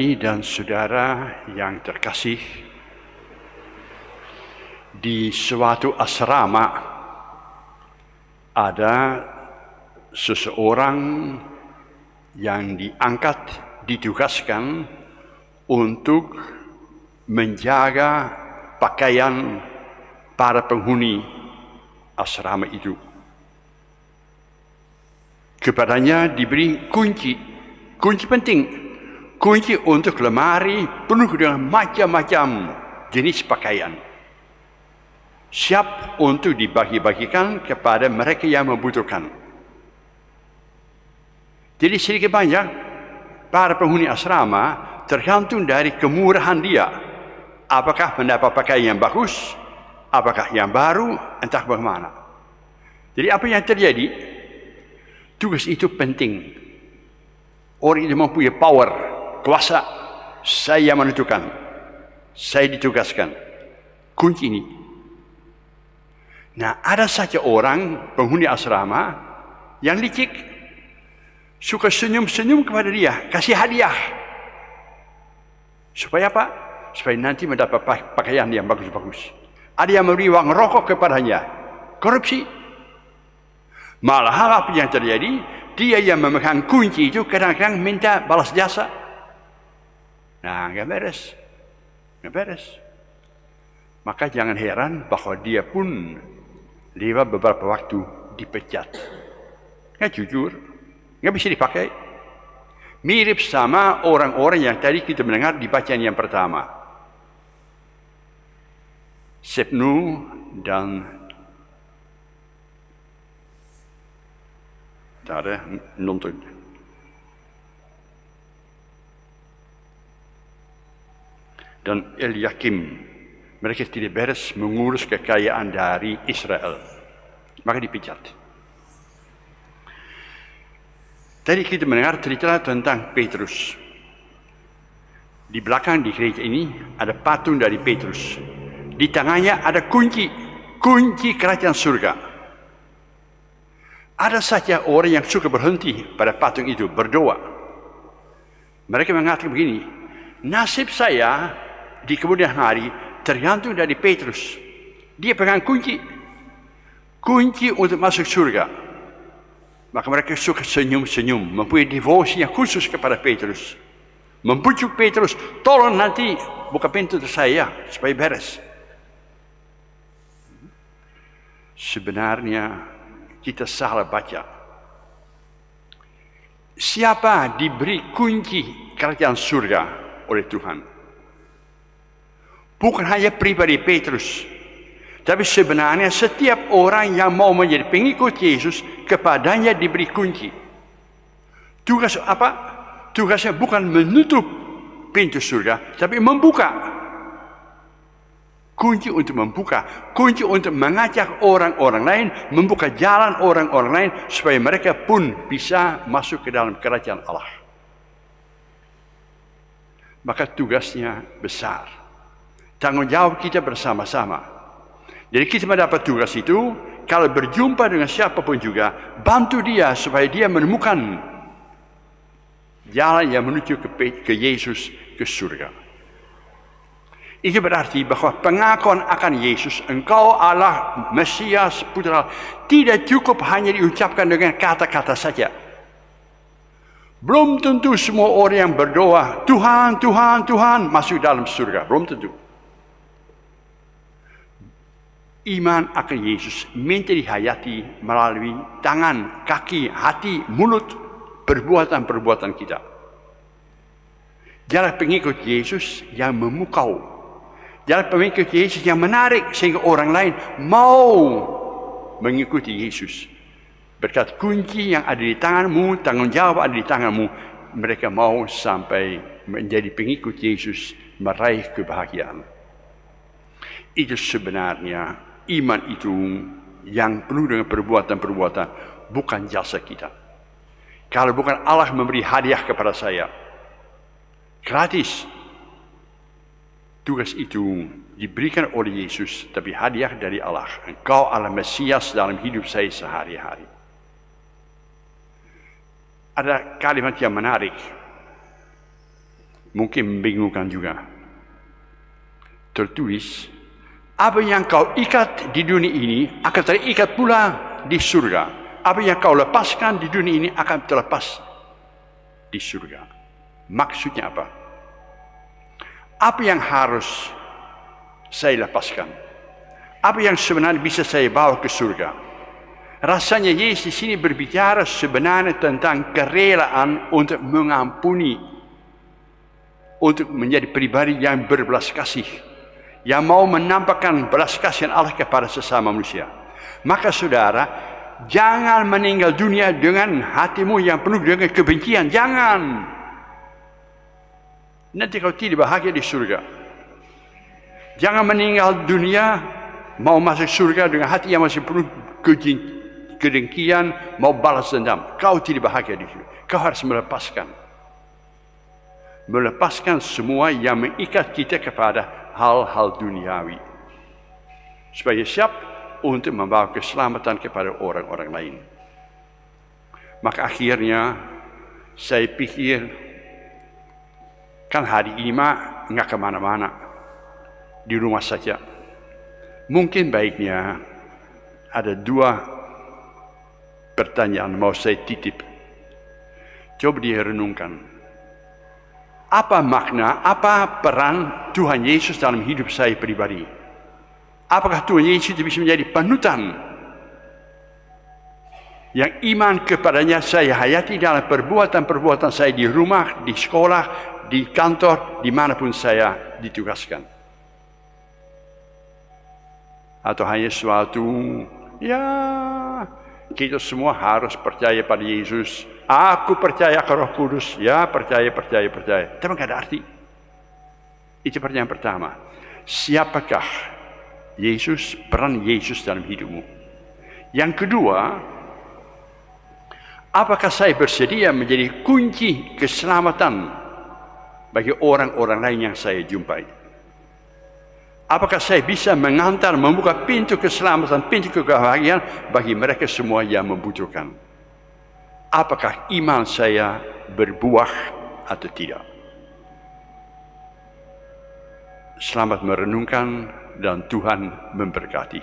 Dan saudara yang terkasih, di suatu asrama ada seseorang yang diangkat, ditugaskan untuk menjaga pakaian para penghuni asrama itu. Kepadanya diberi kunci penting. Kunci untuk lemari penuh dengan macam-macam jenis pakaian. Siap untuk dibagi-bagikan kepada mereka yang membutuhkan. Jadi sedikit banyak para penghuni asrama tergantung dari kemurahan dia. Apakah mendapat pakaian yang bagus, apakah yang baru, entah bagaimana. Jadi apa yang terjadi? Tugas itu penting. Orang itu mempunyai power, kuasa. Saya menentukan, saya ditugaskan. Kunci ini. Nah, ada saja orang penghuni asrama yang licik, suka senyum-senyum kepada dia, kasih hadiah. Supaya apa? Supaya nanti mendapat pakaian yang bagus-bagus. Ada yang memberi uang rokok kepadanya. Korupsi. Malah apa yang terjadi? Dia yang memegang kunci itu kadang-kadang minta balas jasa. Nah, nggak beres. Maka jangan heran bahwa dia pun lewat beberapa waktu dipecat. Nggak jujur, nggak bisa dipakai. Mirip sama orang-orang yang tadi kita mendengar di bacaan yang pertama. Sepnu dan ada nonton. Dan Eliakim, mereka tidak beres mengurus kekayaan dari Israel, maka dipecat. Tadi kita mendengar cerita tentang Petrus. Di belakang di gereja ini ada patung dari Petrus. Di tangannya ada kunci kerajaan surga. Ada saja orang yang suka berhenti pada patung itu, berdoa. Mereka mengatakan begini, nasib saya di kemudian hari tergantung dari Petrus. Dia pegang kunci untuk masuk surga. Maka mereka suka senyum-senyum, mempunyai devosi yang khusus kepada Petrus. Membujuk Petrus, tolong nanti buka pintu untuk saya supaya beres. Sebenarnya kita salah baca. Siapa diberi kunci kerajaan surga oleh Tuhan? Bukan hanya pribadi Petrus, tapi sebenarnya setiap orang yang mau menjadi pengikut Yesus, kepadanya diberi kunci. Tugas apa? Tugasnya bukan menutup pintu surga, tapi membuka. Kunci untuk membuka, kunci untuk mengajak orang-orang lain, membuka jalan orang-orang lain, supaya mereka pun bisa masuk ke dalam kerajaan Allah. Maka tugasnya besar. Tanggung jawab kita bersama-sama. Jadi kita mendapat tugas itu, kalau berjumpa dengan siapapun juga, bantu dia supaya dia menemukan jalan yang menuju ke Yesus, ke surga. Itu berarti bahwa pengakuan akan Yesus, engkau Allah, Mesias, Putra, tidak cukup hanya diucapkan dengan kata-kata saja. Belum tentu semua orang yang berdoa, Tuhan, Tuhan, Tuhan, masuk dalam surga. Belum tentu. Iman akan Yesus minta dihayati melalui tangan, kaki, hati, mulut, perbuatan-perbuatan kita. Jalan pengikut Yesus yang memukau. Jalan pengikut Yesus yang menarik sehingga orang lain mau mengikuti Yesus. Berkat kunci yang ada di tanganmu, tanggung jawab ada di tanganmu, mereka mau sampai menjadi pengikut Yesus, meraih kebahagiaan. Itu sebenarnya iman itu yang penuh dengan perbuatan-perbuatan, bukan jasa kita. Kalau bukan Allah memberi hadiah kepada saya, gratis. Tugas itu diberikan oleh Yesus, tapi hadiah dari Allah. Engkau adalah Mesias dalam hidup saya sehari-hari. Ada kalimat yang menarik. Mungkin membingungkan juga. Tertulis, apa yang kau ikat di dunia ini akan terikat pula di surga. Apa yang kau lepaskan di dunia ini akan terlepas di surga. Maksudnya apa? Apa yang harus saya lepaskan? Apa yang sebenarnya bisa saya bawa ke surga? Rasanya Yesus di sini berbicara sebenarnya tentang kerelaan untuk mengampuni, untuk menjadi pribadi yang berbelas kasih, yang mau menampakkan belas kasihan Allah kepada sesama manusia. Maka saudara, jangan meninggal dunia dengan hatimu yang penuh dengan kebencian. Jangan. Nanti kau tidak bahagia di surga. Jangan meninggal dunia mau masuk surga dengan hati yang masih penuh kedengkian, mau balas dendam. Kau tidak bahagia di surga. Kau harus melepaskan semua yang mengikat kita kepada hal-hal duniawi, supaya siap untuk membawa keselamatan kepada orang-orang lain. Maka akhirnya saya pikir, kan hari ini mah nggak kemana-mana, di rumah saja. Mungkin baiknya ada 2 pertanyaan mau saya titip. Coba direnungkan. Apa makna, apa peran Tuhan Yesus dalam hidup saya pribadi? Apakah Tuhan Yesus bisa menjadi panutan yang iman kepadanya saya hayati dalam perbuatan-perbuatan saya di rumah, di sekolah, di kantor, dimanapun saya ditugaskan? Atau hanya suatu, ya kita semua harus percaya pada Yesus. Aku percaya ke Roh Kudus. Ya, percaya. Tapi nggak ada arti. Itu pertanyaan pertama. Siapakah Yesus, peran Yesus dalam hidupmu? Yang kedua, apakah saya bersedia menjadi kunci keselamatan bagi orang-orang lain yang saya jumpai? Apakah saya bisa mengantar, membuka pintu keselamatan, pintu kebahagiaan bagi mereka semua yang membutuhkan? Apakah iman saya berbuah atau tidak? Selamat merenungkan dan Tuhan memberkati.